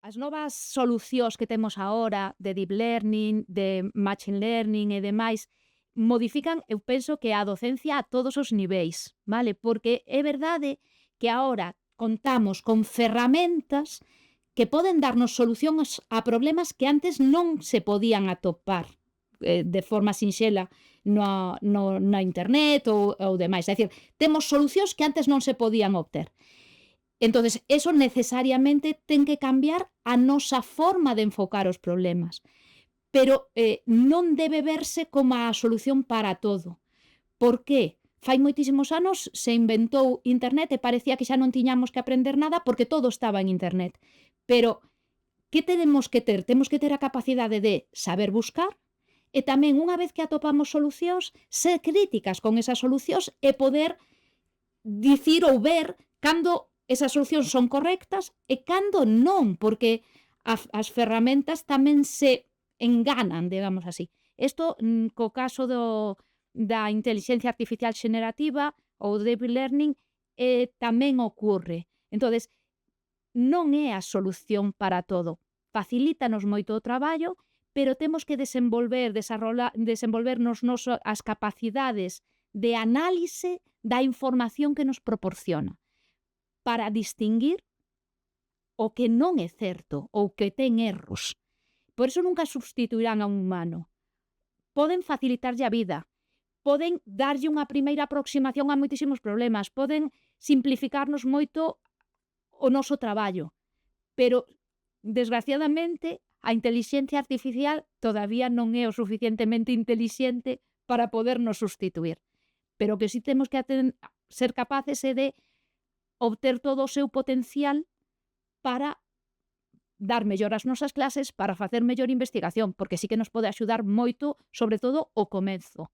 As novas solucións que temos agora de deep learning, de machine learning e demais, modifican, eu penso que a docencia a todos os niveis, vale? Porque é verdade que agora contamos con ferramentas que poden darnos solucións a problemas que antes non se podían atopar de forma sinxela na internet ou demais. É dicir, temos solucións que antes non se podían obter. Entonces, eso necesariamente ten que cambiar a nosa forma de enfocar os problemas, pero, non debe verse como a solución para todo. Por que? Fai moitísimos anos se inventou internet e parecía que xa non tiñamos que aprender nada porque todo estaba en internet. Pero, que tenemos que ter? Temos que ter a capacidade de saber buscar e tamén, unha vez que atopamos solucións, ser críticas con esas solucións e poder dicir ou ver cando esas solucións son correctas e cando non, porque as ferramentas tamén se enganan, digamos así. Isto, co caso da intelixencia artificial xenerativa ou deep learning, tamén ocorre. Entonces, non é a solución para todo. Facilítanos moito o traballo, pero temos que desenvolvernos as capacidades de análise da información que nos proporciona para distinguir o que non é certo ou que ten erros. Por iso nunca substituirán a un humano. Poden facilitarlle a vida, poden darlle unha primeira aproximación a moitísimos problemas, poden simplificarnos moito o noso traballo, pero, desgraciadamente, a intelixencia artificial todavía non é o suficientemente intelixente para podernos substituir. Pero que si temos que ser capaces de obter todo o seu potencial para dar mellor as nosas clases, para facer mellor investigación, porque sí que nos pode axudar moito, sobre todo, o comezo.